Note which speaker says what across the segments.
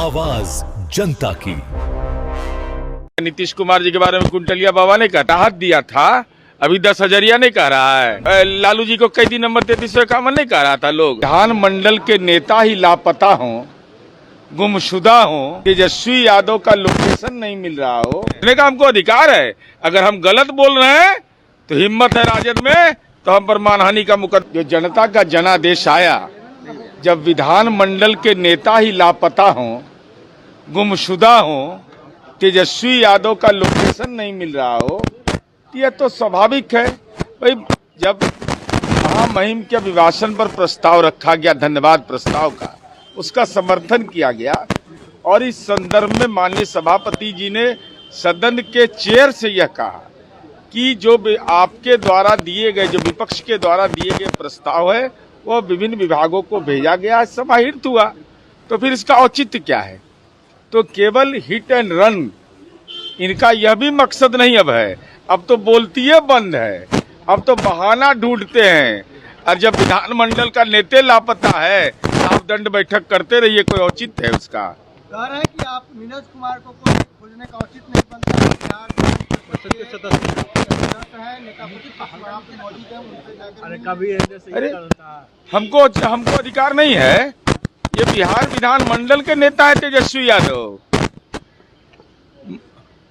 Speaker 1: आवाज जनता की।
Speaker 2: नीतीश कुमार जी के बारे में कुंटलिया बाबा ने कटाहट दिया था, अभी 10,000 नहीं कह रहा है। लालू जी को कैदी नंबर 3351 नहीं कह रहा था। लोग विधानमंडल के नेता ही लापता हों, गुमशुदा हों, तेजस्वी यादव का लोकेशन नहीं मिल रहा हो, कहने का हमको अधिकार है। अगर हम गलत बोल रहे हैं तो हिम्मत है राजद में, तो हम पर मानहानि का मुकदमा। जो जनता का जनादेश आया, जब विधानमंडल के नेता ही लापता हों, गुमशुदा हों, तेजस्वी यादव का लोकेशन नहीं मिल रहा हो, यह तो स्वाभाविक है भाई। जब महामहिम के अभिभाषण पर प्रस्ताव रखा गया, धन्यवाद प्रस्ताव का, उसका समर्थन किया गया और इस संदर्भ में माननीय सभापति जी ने सदन के चेयर से यह कहा कि जो आपके द्वारा दिए गए, जो विपक्ष के द्वारा दिए गए प्रस्ताव है वो विभिन्न विभागों को भेजा गया, समाहित हुआ, तो फिर इसका औचित्य क्या है। तो केवल हिट एंड रन इनका यह भी मकसद नहीं अब है। अब तो बोलती है बंद है, अब तो बहाना ढूंढते हैं। और जब विधानमंडल का नेता लापता है, आप दंड बैठक करते रहिए, कोई औचित्य है उसका।
Speaker 3: कह रहे हैं कि आप नीरज कुमार को खोजने का औचित्य नहीं बनता
Speaker 2: अरे हमको अधिकार नहीं है। ये बिहार विधानमंडल के नेता है तेजस्वी यादव,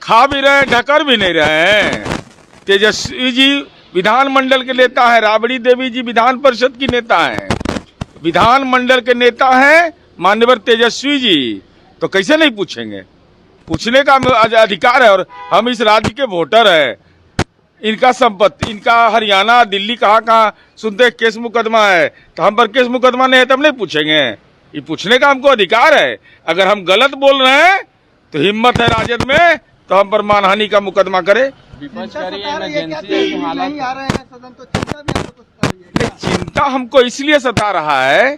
Speaker 2: खा भी रहे, ढकर भी नहीं रहे हैं। तेजस्वी जी विधानमंडल के नेता है, राबड़ी देवी जी विधान परिषद की नेता हैं, विधानमंडल के नेता हैं माननीय तेजस्वी जी, तो कैसे नहीं पूछेंगे। पूछने का अधिकार है। और हम इस राज्य के वोटर है, इनका संपत्ति, इनका हरियाणा दिल्ली कहाँ सुनते केस मुकदमा है, तो हम पर केस मुकदमा नहीं है तब नहीं पूछेंगे। ये पूछने का हमको अधिकार है। अगर हम गलत बोल रहे हैं तो हिम्मत है राजद में, तो हम पर मानहानि का मुकदमा करे। चिंता हमको इसलिए सता रहा है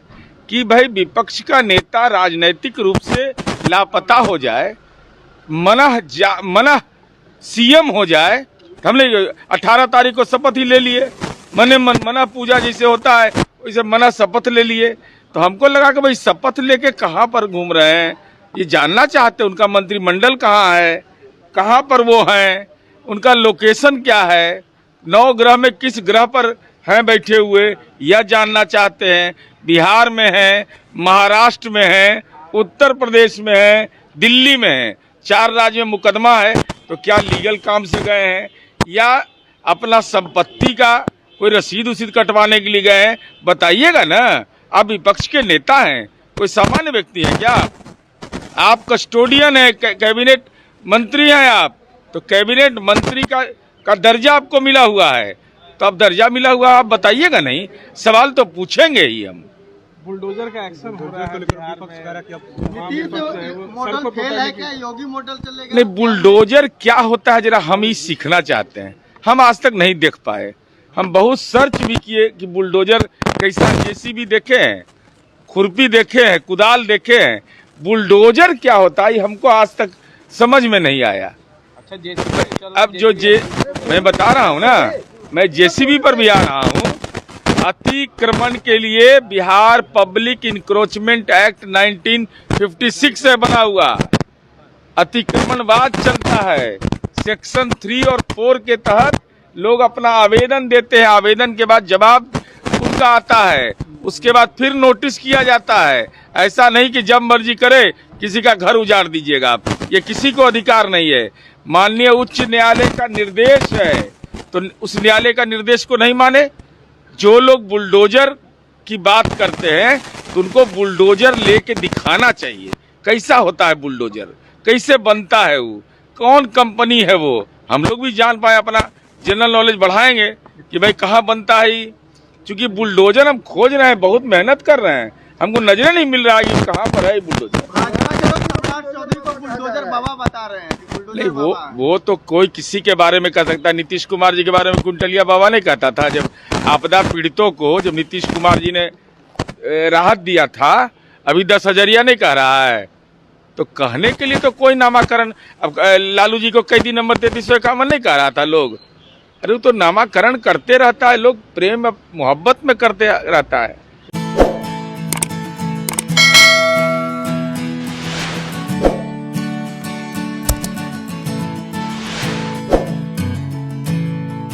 Speaker 2: कि भाई विपक्ष का नेता राजनीतिक रूप से लापता हो जाए, मना सीएम हो जाए। हमने 18 तारीख को शपथ ही ले लिए, मना पूजा जैसे होता है वैसे मना शपथ ले लिए। तो हमको लगा कि भाई शपथ लेके कहाँ पर घूम रहे हैं, ये जानना चाहते। उनका मंत्रिमंडल कहाँ है, कहाँ पर वो हैं, उनका लोकेशन क्या है, 9 ग्रह में किस ग्रह पर हैं बैठे हुए, यह जानना चाहते हैं। बिहार में हैं, महाराष्ट्र में हैं, उत्तर प्रदेश में हैं, दिल्ली में हैं, 4 राज्य में मुकदमा है। तो क्या लीगल काम से गए हैं या अपना संपत्ति का कोई रसीद उसीद कटवाने के लिए गए हैं, बताइएगा ना। आप विपक्ष के नेता हैं, कोई सामान्य व्यक्ति है क्या? आप कस्टोडियन है, कैबिनेट मंत्री हैं आप, तो कैबिनेट मंत्री का दर्जा आपको मिला हुआ है, तो अब दर्जा मिला हुआ आप बताइएगा नहीं, सवाल तो पूछेंगे ही हम।
Speaker 3: बुलडोजर का एक्शन हो रहा है बिहार में, मॉडल फेल है क्या? योगी मॉडल चलेगा?
Speaker 2: नहीं, बुलडोजर क्या होता है जरा हम ही सीखना चाहते हैं। हम आज तक नहीं देख पाए। हम बहुत सर्च भी किए कि बुलडोजर कैसा, जेसीबी देखे हैं, खुरपी देखे हैं, कुदाल देखे हैं, बुलडोजर क्या होता है हमको आज तक समझ में नहीं आया। अच्छा, अब जो मैं बता रहा हूँ ना, मैं जेसीबी पर भी आ रहा हूँ। अतिक्रमण के लिए बिहार पब्लिक इंक्रोचमेंट एक्ट 1956 से बना हुआ अतिक्रमणवाद चलता है। सेक्शन 3 और 4 के तहत लोग अपना आवेदन देते हैं, आवेदन के बाद जवाब उनका आता है, उसके बाद फिर नोटिस किया जाता है। ऐसा नहीं कि जब मर्जी करे किसी का घर उजाड़ दीजिएगा आप, ये किसी को अधिकार नहीं है। माननीय उच्च न्यायालय का निर्देश है, तो उस न्यायालय का निर्देश को नहीं माने। जो लोग बुलडोजर की बात करते हैं तो उनको बुलडोजर लेके दिखाना चाहिए, कैसा होता है बुलडोजर, कैसे बनता है वो, कौन कंपनी है वो, हम लोग भी जान पाए, अपना जनरल नॉलेज बढ़ाएंगे कि भाई कहाँ बनता है। क्योंकि बुलडोजर हम खोज रहे हैं, बहुत मेहनत कर रहे हैं, हमको नजर नहीं मिल रहा है कि कहाँ पर है बुलडोजर।
Speaker 3: बुलडोजर बाबा बता रहे हैं।
Speaker 2: नहीं, वो तो कोई किसी के बारे में कह सकता है। नीतीश कुमार जी के बारे में कुंटलिया बाबा ने कहता था, जब आपदा पीड़ितों को जब नीतीश कुमार जी ने राहत दिया था, अभी 10,000 नहीं कह रहा है, तो कहने के लिए तो कोई नामाकरण। अब लालू जी को कैदी नंबर 3351 नहीं कह रहा था लोग, अरे वो तो नामाकरण करते रहता है, लोग प्रेम मोहब्बत में करते रहता है।